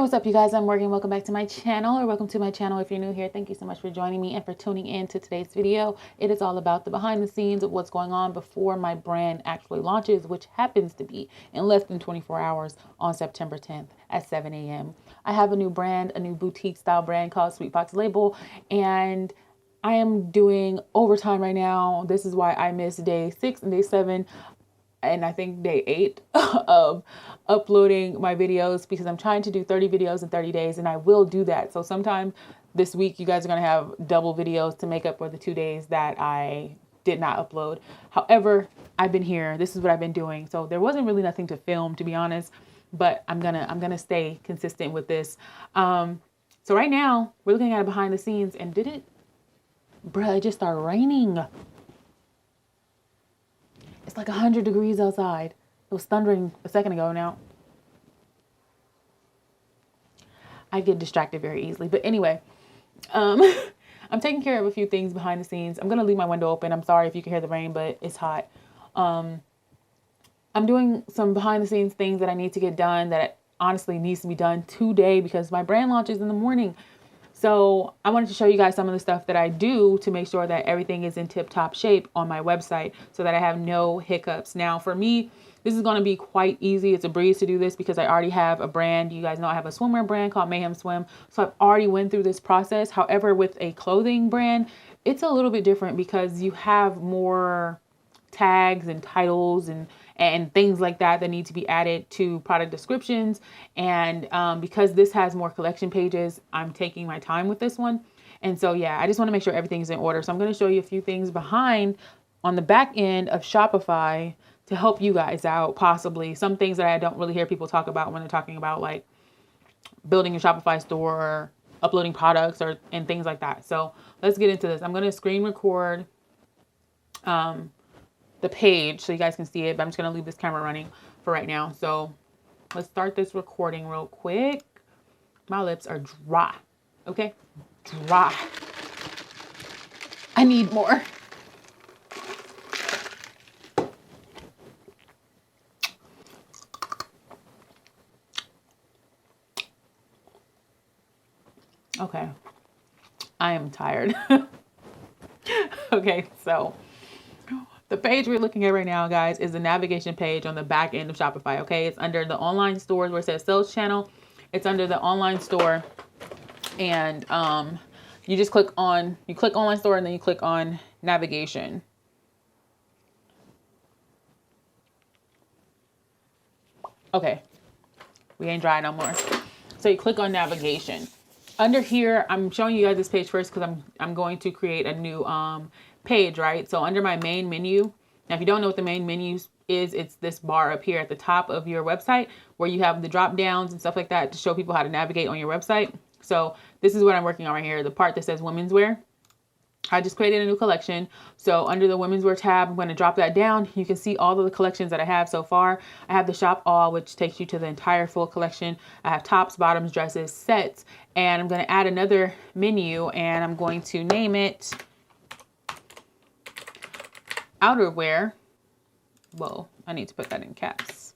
What's up, you guys? I'm Morgan. Welcome back to my channel, or welcome to my channel if you're new here. Thank you so much for joining me and for tuning in to today's video. It is all about the behind the scenes of what's going on before my brand actually launches, which happens to be in less than 24 hours on September 10th at 7 a.m. I have a new brand, a new boutique style brand called Sweet Box Label, and I am doing overtime right now. This is why I missed day 6 and day 7. And I think day 8 of uploading my videos, because I'm trying to do 30 videos in 30 days, and I will do that. So sometime this week, you guys are going to have double videos to make up for the 2 days that I did not upload. However, I've been here. This is what I've been doing. So there wasn't really nothing to film, to be honest, but I'm gonna stay consistent with this. So right now we're looking at a behind the scenes, and it just started raining. It's like 100 degrees outside. It was thundering a second ago now. I get distracted very easily. But anyway, I'm taking care of a few things behind the scenes. I'm going to leave my window open. I'm sorry if you can hear the rain, but it's hot. I'm doing some behind the scenes things that I need to get done that honestly needs to be done today because my brand launches in the morning. So I wanted to show you guys some of the stuff that I do to make sure that everything is in tip-top shape on my website so that I have no hiccups. Now, for me, this is going to be quite easy. It's a breeze to do this because I already have a brand. You guys know I have a swimwear brand called Mayhem Swim. So I've already went through this process. However, with a clothing brand, it's a little bit different because you have more tags and titles and things like that need to be added to product descriptions. And because this has more collection pages, I'm taking my time with this one. And so, yeah, I just want to make sure everything's in order. So I'm going to show you a few things behind on the back end of Shopify to help you guys out, possibly. Some things that I don't really hear people talk about when they're talking about like building a Shopify store or uploading products and things like that. So let's get into this. I'm going to screen record the page so you guys can see it, but I'm just going to leave this camera running for right now. So let's start this recording real quick. My lips are dry. Okay. Dry. I need more. Okay. I am tired. Okay. So the page we're looking at right now, guys, is the navigation page on the back end of Shopify. Okay, it's under the online stores where it says sales channel. It's under the online store, and you just click online store, and then you click on navigation. Okay, we ain't dry no more. So you click on navigation. Under here, I'm showing you guys this page first because I'm going to create a new page, right? So under my main menu, now if you don't know what the main menu is, it's this bar up here at the top of your website where you have the drop downs and stuff like that to show people how to navigate on your website. So this is what I'm working on right here, the part that says women's wear. I just created a new collection. So under the women's wear tab, I'm going to drop that down. You can see all of the collections that I have so far. I have the shop all, which takes you to the entire full collection. I have tops, bottoms, dresses, sets, and I'm going to add another menu, and I'm going to name it outerwear. Whoa, I need to put that in caps.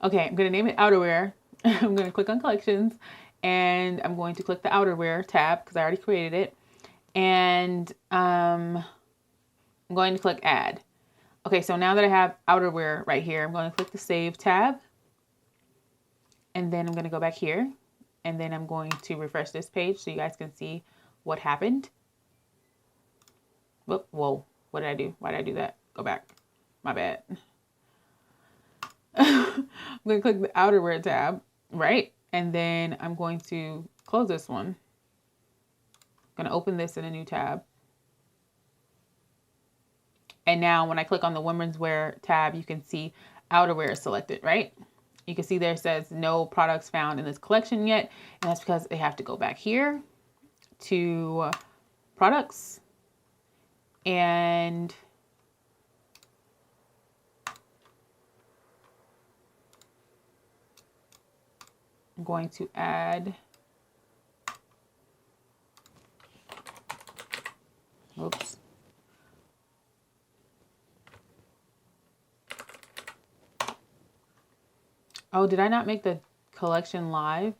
Okay, I'm going to name it outerwear. I'm going to click on collections, and I'm going to click the outerwear tab because I already created it. And I'm going to click add. Okay, so now that I have outerwear right here, I'm going to click the save tab. And then I'm going to go back here. And then I'm going to refresh this page so you guys can see what happened. Whoa, what did I do? Why did I do that? Go back. My bad. I'm going to click the outerwear tab, right? And then I'm going to close this one. I'm going to open this in a new tab. And now when I click on the women's wear tab, you can see outerwear is selected, right? You can see there it says no products found in this collection yet. And that's because they have to go back here to products. And I'm going to add, oops. Oh, did I not make the collection live.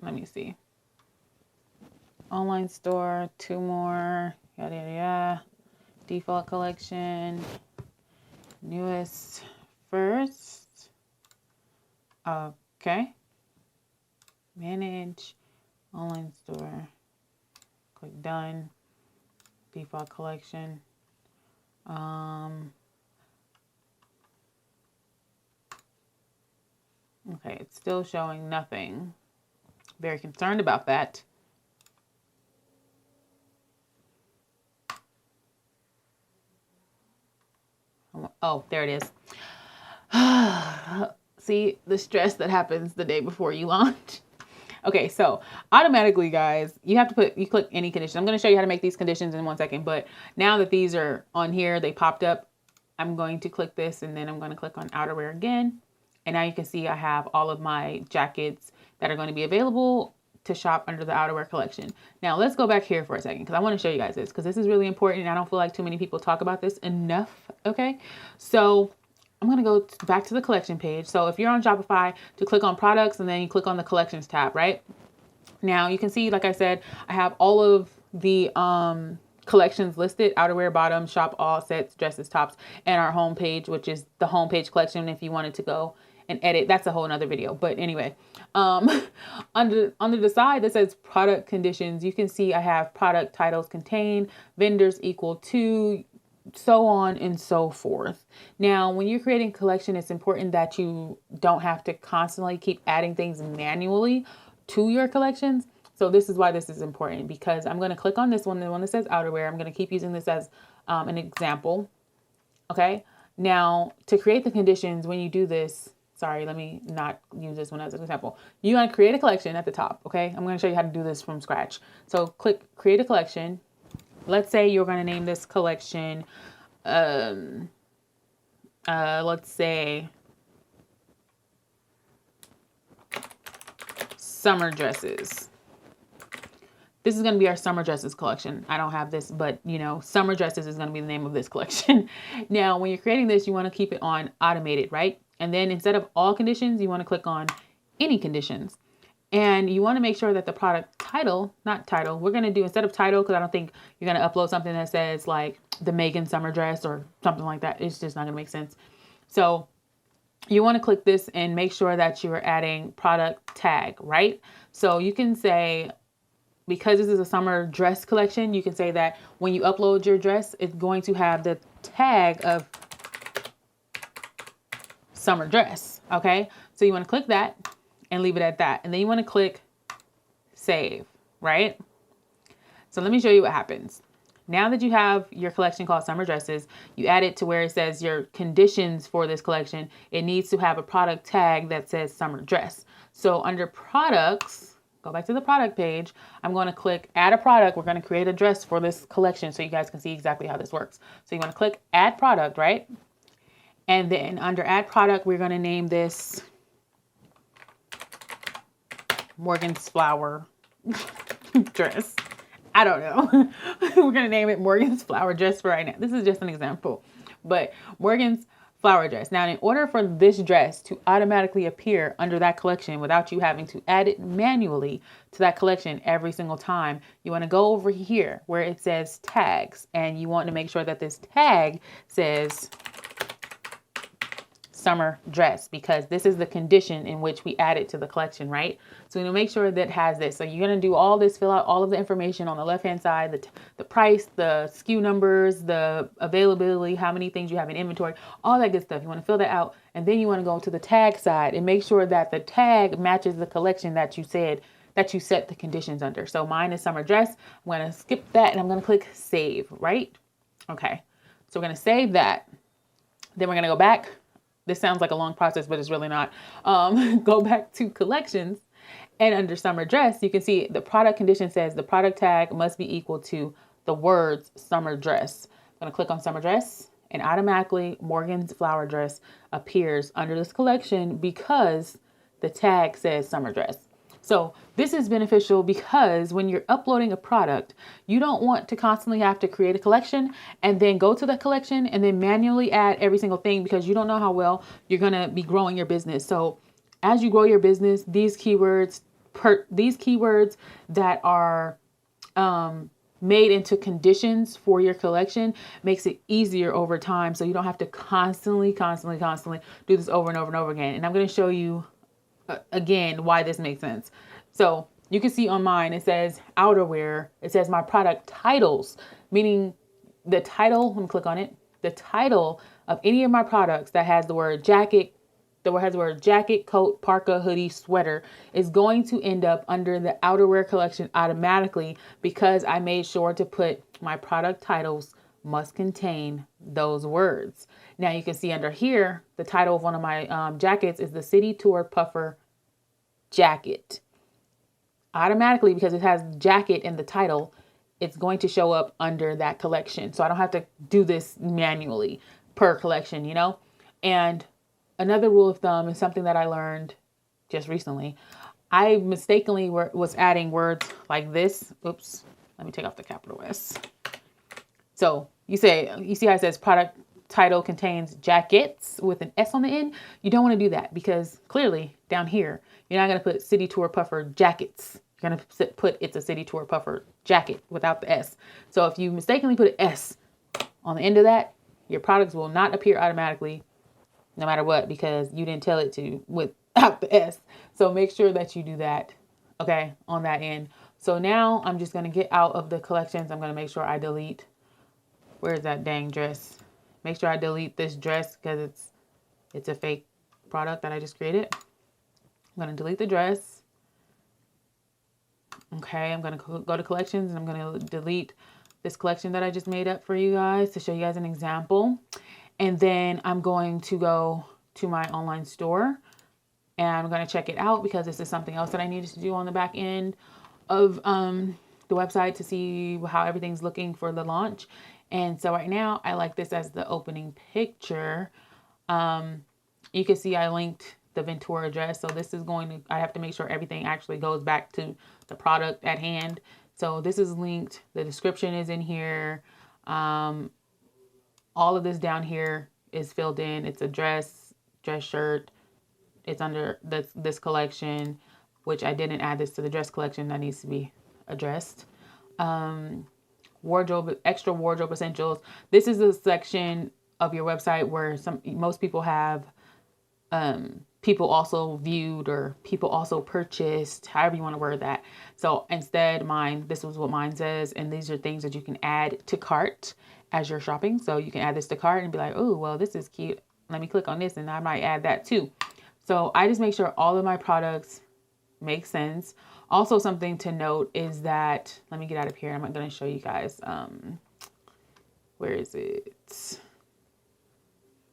Let me see. Online store, 2 more, yada, yada, yada. Default collection, newest first. Okay. Manage, online store, click done, default collection. Okay, it's still showing nothing. Very concerned about that. Oh, there it is. See the stress that happens the day before you launch. Okay, so automatically, guys, you click any condition. I'm going to show you how to make these conditions in 1 second, but now that these are on here, they popped up, I'm going to click this, and then I'm going to click on outerwear again. And now you can see I have all of my jackets that are going to be available to shop under the outerwear collection. Now let's go back here for a second, because I want to show you guys this, because this is really important, and I don't feel like too many people talk about this enough. Okay, so I'm going to go back to the collection page. So if you're on Shopify, to click on products, and then you click on the collections tab, right? Now you can see, like I said, I have all of the collections listed: outerwear, bottoms, shop all, sets, dresses, tops, and our home page, which is the home page collection. If you wanted to go and edit, that's a whole nother video. But anyway, under the side that says product conditions, you can see I have product titles contain, vendors equal to, so on and so forth. Now, when you're creating a collection, it's important that you don't have to constantly keep adding things manually to your collections. So this is why this is important, because I'm going to click on this one, the one that says outerwear. I'm going to keep using this as an example. Okay. Now, to create the conditions, when you do this, sorry, let me not use this one as an example. You want to create a collection at the top. Okay. I'm going to show you how to do this from scratch. So click create a collection. Let's say you're going to name this collection, let's say summer dresses. This is going to be our summer dresses collection. I don't have this, but you know, summer dresses is going to be the name of this collection. Now, when you're creating this, you want to keep it on automated, right? And then instead of all conditions, you want to click on any conditions. And you want to make sure that the product title, not title, we're going to do instead of title, because I don't think you're going to upload something that says like the Megan summer dress or something like that. It's just not going to make sense. So you want to click this and make sure that you're adding product tag, right? So you can say, because this is a summer dress collection, you can say that when you upload your dress, it's going to have the tag of summer dress. Okay. So you want to click that and leave it at that. And then you want to click save, right? So let me show you what happens. Now that you have your collection called summer dresses, you add it to where it says your conditions for this collection. It needs to have a product tag that says summer dress. So under products, go back to the product page. I'm going to click add a product. We're going to create a dress for this collection so you guys can see exactly how this works. So you want to click add product, right? And then under add product, we're going to name this Morgan's Flower dress. I don't know. We're going to name it Morgan's Flower dress for right now. This is just an example, but Morgan's Flower dress. Now, in order for this dress to automatically appear under that collection without you having to add it manually to that collection every single time, you want to go over here where it says tags, and you want to make sure that this tag says summer dress, because this is the condition in which we add it to the collection, right? So you know, make sure that it has this. So you're going to do all this, fill out all of the information on the left-hand side, the price, the SKU numbers, the availability, how many things you have in inventory, all that good stuff. You want to fill that out. And then you want to go to the tag side and make sure that the tag matches the collection that you said that you set the conditions under. So mine is summer dress. I'm going to skip that and I'm going to click save, right? Okay. So we're going to save that. Then we're going to go back. This sounds like a long process, but it's really not. Go back to collections, and under summer dress, you can see the product condition says the product tag must be equal to the words summer dress. I'm going to click on summer dress, and automatically Morgan's Flower dress appears under this collection because the tag says summer dress. So this is beneficial because when you're uploading a product, you don't want to constantly have to create a collection and then go to the collection and then manually add every single thing, because you don't know how well you're going to be growing your business. So as you grow your business, these keywords that are made into conditions for your collection makes it easier over time. So you don't have to constantly do this over and over and over again. And I'm going to show you again why this makes sense. So you can see on mine, it says outerwear. It says my product titles, meaning the title, let me click on it. The title of any of my products that has the word jacket, coat, parka, hoodie, sweater is going to end up under the outerwear collection automatically, because I made sure to put my product titles must contain those words. Now you can see under here, the title of one of my jackets is the City Tour Puffer jacket. Automatically, because it has jacket in the title, it's going to show up under that collection. So I don't have to do this manually per collection, you know? And another rule of thumb is something that I learned just recently. I mistakenly was adding words like this. Oops, let me take off the capital S. So you see how it says product title contains jackets with an S on the end? You don't want to do that, because clearly down here, you're not going to put City Tour Puffer jackets. You're going to put it's a City Tour Puffer jacket without the S. So if you mistakenly put an S on the end of that, your products will not appear automatically no matter what, because you didn't tell it to without the S. So make sure that you do that, okay, on that end. So now I'm just going to get out of the collections. I'm going to make sure I delete, where's that dang dress? Make sure I delete this dress, because it's a fake product that I just created. I'm going to delete the dress. Okay, I'm going to go to collections, and I'm going to delete this collection that I just made up for you guys to show you guys an example. And then I'm going to go to my online store, and I'm going to check it out, because this is something else that I needed to do on the back end of the website to see how everything's looking for the launch. And so right now I like this as the opening picture. You can see I linked the Ventura dress. So this is I have to make sure everything actually goes back to the product at hand. So this is linked. The description is in here. All of this down here is filled in. It's a dress shirt. It's under this collection, which I didn't add this to the dress collection. That needs to be addressed. Extra wardrobe essentials. This is a section of your website where most people have people also viewed or people also purchased, however you want to word that. So instead, this was what mine says, and these are things that you can add to cart as you're shopping. So you can add this to cart and be like, oh, well, this is cute. Let me click on this, and I might add that too. So I just make sure all of my products make sense. Also, something to note is that, let me get out of here. I'm going to show you guys. Where is it?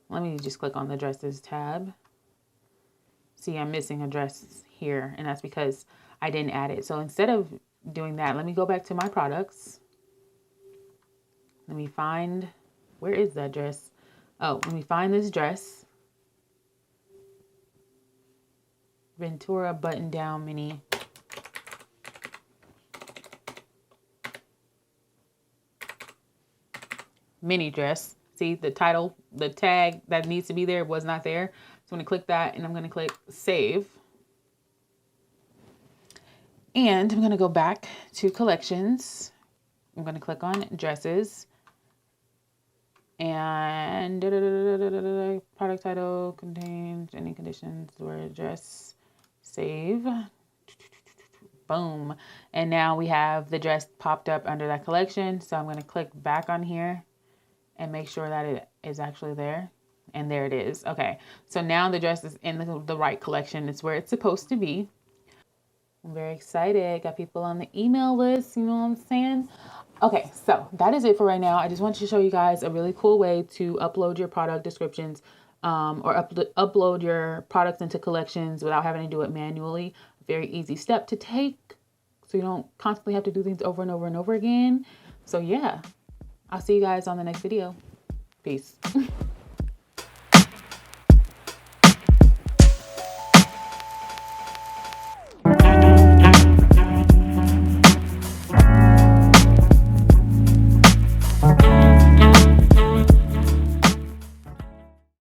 Let me just click on the dresses tab. See, I'm missing a dress here, and that's because I didn't add it. So instead of doing that, let me go back to my products. Let me find, where is that dress? Oh, let me find this dress. Ventura button down mini dress. See the title, the tag that needs to be there was not there. So I'm going to click that, and I'm going to click save. And I'm going to go back to collections. I'm going to click on dresses. And product title contains any conditions where dress, save. Boom. And now we have the dress popped up under that collection. So I'm going to click back on here and make sure that it is actually there. And there it is. Okay. So now the dress is in the right collection. It's where it's supposed to be. I'm very excited. Got people on the email list. You know what I'm saying? Okay. So that is it for right now. I just wanted to show you guys a really cool way to upload your product descriptions or upload your products into collections without having to do it manually. A very easy step to take, so you don't constantly have to do things over and over and over again. So yeah, I'll see you guys on the next video. Peace.